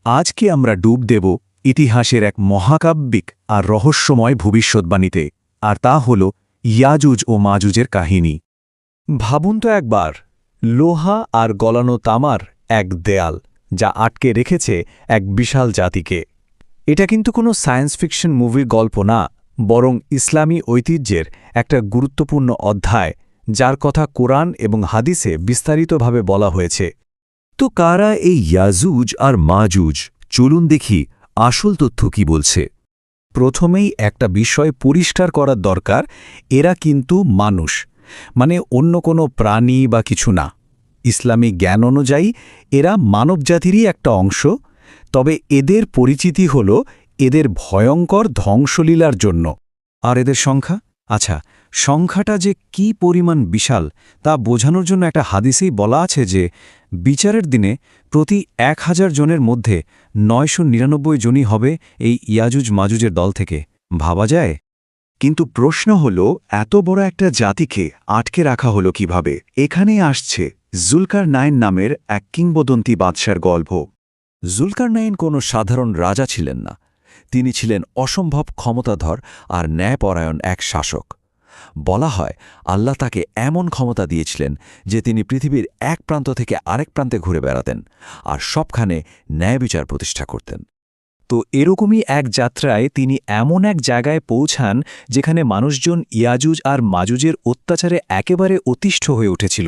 আজকে আমরা ডুব দেব ইতিহাসের এক মহাকাব্যিক আর রহস্যময় ভবিষ্যৎবাণীতে, আর তা হল ইয়াজুজ ও মাজুজের কাহিনী। ভাবুন তো একবার, লোহা আর গলানো তামার এক দেয়াল, যা আটকে রেখেছে এক বিশাল জাতিকে। এটা কিন্তু কোনো সায়েন্স ফিকশন মুভির গল্প না, বরং ইসলামী ঐতিহ্যের একটা গুরুত্বপূর্ণ অধ্যায়, যার কথা কোরআন এবং হাদিসে বিস্তারিতভাবে বলা হয়েছে। তো কারা এই ইয়াজুজ আর মাজুজ? চলুন দেখি আসল তথ্য কি বলছে। প্রথমেই একটা বিষয় পরিষ্কার করার দরকার, এরা কিন্তু মানুষ, মানে অন্য কোনো প্রাণী বা কিছু না। ইসলামী জ্ঞান অনুযায়ী এরা মানবজাতিরই একটা অংশ, তবে এদের পরিচিতি হল এদের ভয়ঙ্কর ধ্বংসলীলার জন্য। আর এদের সংখ্যা? আচ্ছা, সংখ্যাটা যে কি পরিমাণ বিশাল তা বোঝানোর জন্য একটা হাদিসেই বলা আছে যে বিচারের দিনে প্রতি 1000 জনের মধ্যে 999 জনই হবে এই ইয়াজুজ মাজুজের দল থেকে। ভাবা যায়? কিন্তু প্রশ্ন হল, এত বড় একটা জাতিকে আটকে রাখা হলো কিভাবে? এখানেই আসছে জুলকারনাইন নামের এক কিংবদন্তি বাদশার গল্প। জুলকারনাইন কোনো সাধারণ রাজা ছিলেন না, তিনি ছিলেন অসম্ভব ক্ষমতাধর আর ন্যায়পরায়ণ এক শাসক। বলা হয় আল্লাহ তাকে এমন ক্ষমতা দিয়েছিলেন যে তিনি পৃথিবীর এক প্রান্ত থেকে আরেক প্রান্তে ঘুরে বেড়াতেন আর সবখানে ন্যায় বিচার প্রতিষ্ঠা করতেন। তো এরকমই এক যাত্রায় তিনি এমন এক জায়গায় পৌঁছান যেখানে মানুষজন ইয়াজুজ আর মাজুজের অত্যাচারে একেবারে অতিষ্ঠ হয়ে উঠেছিল।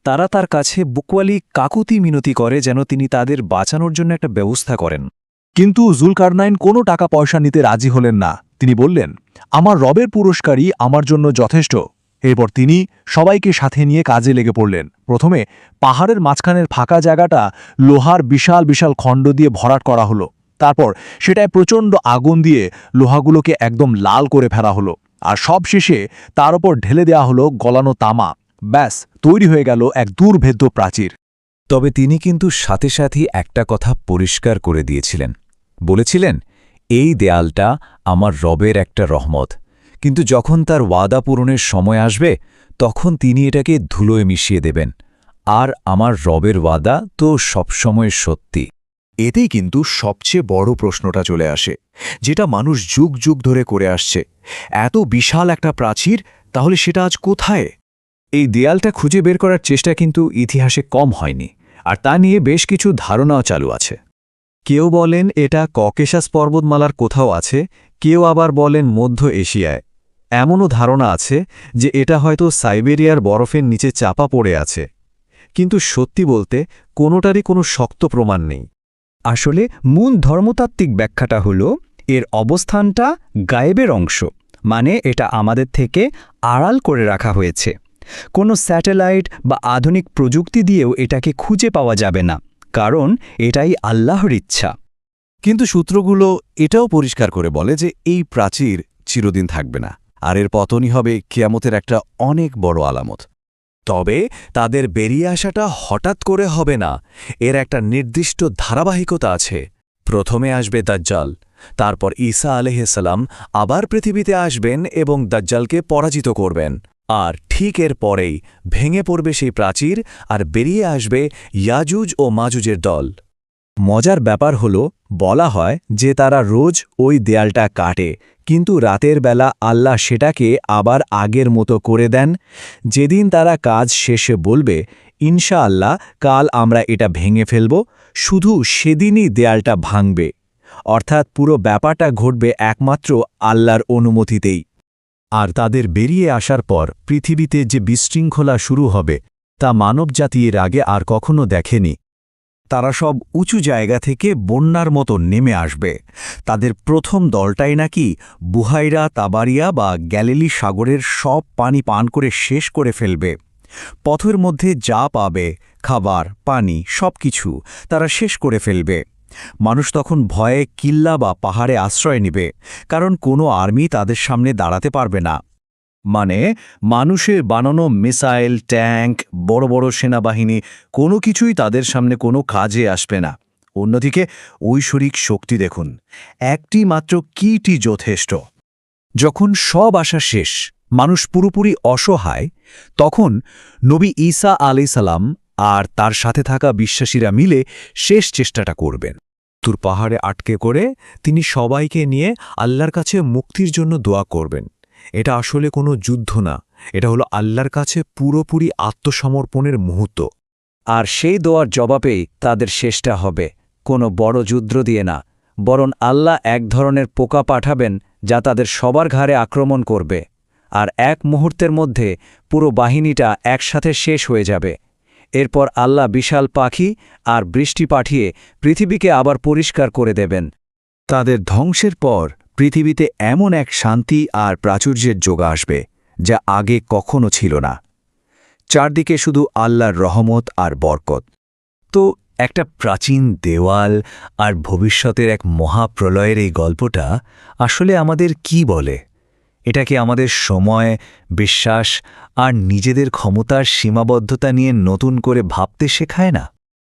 তারা তার কাছে বুকওয়ালি কাকুতি মিনতি করে যেন তিনি তাদের বাঁচানোর জন্য একটা ব্যবস্থা করেন। কিন্তু জুলকারনাইন কোনো টাকা পয়সা নিতে রাজি হলেন না। তিনি বললেন, আমার রবের পুরস্কারই আমার জন্য যথেষ্ট। এরপর তিনি সবাইকে সাথে নিয়ে কাজে লেগে পড়লেন। প্রথমে পাহাড়ের মাঝখানের ফাঁকা জায়গাটা লোহার বিশাল বিশাল খণ্ড দিয়ে ভরাট করা হলো। তারপর সেটায় প্রচণ্ড আগুন দিয়ে লোহাগুলোকে একদম লাল করে ফেলা হলো, আর সব শেষে তার ওপর ঢেলে দেওয়া হলো গলানো তামা। ব্যাস, তৈরি হয়ে গেল এক দুর্ভেদ্য প্রাচীর। তবে তিনি কিন্তু সাথে সাথেই একটা কথা পরিষ্কার করে দিয়েছিলেন। বলেছিলেন, এই দেয়ালটা আমার রবের একটা রহমত, কিন্তু যখন তার ওয়াদা পূরণের সময় আসবে তখন তিনি এটাকে ধুলোয় মিশিয়ে দেবেন। আর আমার রবের ওয়াদা তো সবসময় সত্যি। এতেই কিন্তু সবচেয়ে বড় প্রশ্নটা চলে আসে, যেটা মানুষ যুগ যুগ ধরে করে আসছে। এত বিশাল একটা প্রাচীর, তাহলে সেটা আজ কোথায়? এই দেয়ালটা খুঁজে বের করার চেষ্টা কিন্তু ইতিহাসে কম হয়নি, আর তা নিয়ে বেশ কিছু ধারণাও চালু আছে। কেউ বলেন এটা ককেশাস পর্বতমালার কোথাও আছে, কেউ আবার বলেন মধ্য এশিয়ায়। এমনও ধারণা আছে যে এটা হয়তো সাইবেরিয়ার বরফের নিচে চাপা পড়ে আছে। কিন্তু সত্যি বলতে কোনোটারই কোনো শক্ত প্রমাণ নেই। আসলে মূল ধর্মতাত্ত্বিক ব্যাখ্যাটা হলো এর অবস্থানটা গায়েবের অংশ, মানে এটা আমাদের থেকে আড়াল করে রাখা হয়েছে। কোনো স্যাটেলাইট বা আধুনিক প্রযুক্তি দিয়েও এটাকে খুঁজে পাওয়া যাবে না, কারণ এটাই আল্লাহর ইচ্ছা। কিন্তু সূত্রগুলো এটাও পরিষ্কার করে বলে যে এই প্রাচীর চিরদিন থাকবে না, আর এর পতনই হবে কিয়ামতের একটা অনেক বড় আলামত। তবে তাদের বেরিয়ে আসাটা হঠাৎ করে হবে না, এর একটা নির্দিষ্ট ধারাবাহিকতা আছে। প্রথমে আসবে দাজ্জাল, তারপর ঈসা আলাইহিসসালাম আবার পৃথিবীতে আসবেন এবং দাজ্জালকে পরাজিত করবেন, আর ঠিক এর পরেই ভেঙে পড়বে সেই প্রাচীর আর বেরিয়ে আসবে ইয়াজুজ ও মাজুজের দল। মজার ব্যাপার হলো, বলা হয় যে তারা রোজ ওই দেয়ালটা কাটে, কিন্তু রাতের বেলা আল্লাহ সেটাকে আবার আগের মতো করে দেন। যেদিন তারা কাজ শেষে বলবে, ইনশাআল্লাহ কাল আমরা এটা ভেঙে ফেলব, শুধু সেদিনই দেয়ালটা ভাঙবে। অর্থাৎ পুরো ব্যাপারটা ঘটবে একমাত্র আল্লাহর অনুমতিতেই। আর তাদের বেরিয়ে আসার পর পৃথিবীতে যে বিশৃঙ্খলা শুরু হবে তা মানবজাতি এর আগে আর কখনো দেখেনি। তারা সব উঁচু জায়গা থেকে বন্যার মতো নেমে আসবে। তাদের প্রথম দলটাই নাকি বুহাইরা, তাবারিয়া বা গ্যালিলি সাগরের সব পানি পান করে শেষ করে ফেলবে। পথের মধ্যে যা পাবে, খাবার, পানি, সবকিছু তারা শেষ করে ফেলবে। মানুষ তখন ভয়ে কিল্লা বা পাহাড়ে আশ্রয় নেবে, কারণ কোনো আর্মি তাদের সামনে দাঁড়াতে পারবে না। মানে মানুষের বানানো মিসাইল, ট্যাঙ্ক, বড় বড় সেনাবাহিনী কোনো কিছুই তাদের সামনে কোনো কাজে আসবে না। অন্যদিকে ঐশ্বরিক শক্তি দেখুন, একটি মাত্র কীটি যথেষ্ট। যখন সব আশা শেষ, মানুষ পুরোপুরি অসহায়, তখন নবী ঈসা আলাইহিসসালাম আর তার সাথে থাকা বিশ্বাসীরা মিলে শেষ চেষ্টাটা করবেন। মৃত্যুর পাহাড়ে আটকে করে তিনি সবাইকে নিয়ে আল্লাহর কাছে মুক্তির জন্য দোয়া করবেন। এটা আসলে কোনো যুদ্ধ না, এটা হলো আল্লাহর কাছে পুরোপুরি আত্মসমর্পণের মুহূর্ত। আর সেই দোয়ার জবাবেই তাদের শেষটা হবে, কোনো বড় যুদ্ধ দিয়ে না, বরং আল্লাহ এক ধরনের পোকা পাঠাবেন যা তাদের সবার ঘাড়ে আক্রমণ করবে, আর এক মুহূর্তের মধ্যে পুরো বাহিনীটা একসাথে শেষ হয়ে যাবে। এরপর আল্লাহ বিশাল পাখি আর বৃষ্টি পাঠিয়ে পৃথিবীকে আবার পরিষ্কার করে দেবেন। তাদের ধ্বংসের পর পৃথিবীতে এমন এক শান্তি আর প্রাচুর্যের যোগ আসবে যা আগে কখনো ছিল না। চারদিকে শুধু আল্লাহর রহমত আর বরকত। তো একটা প্রাচীন দেওয়াল আর ভবিষ্যতের এক মহাপ্রলয়ের এই গল্পটা আসলে আমাদের কি বলে? এটা কি আমাদের সময়, বিশ্বাস আর নিজেদের ক্ষমতার সীমাবদ্ধতা নিয়ে নতুন করে ভাবতে শেখায় না?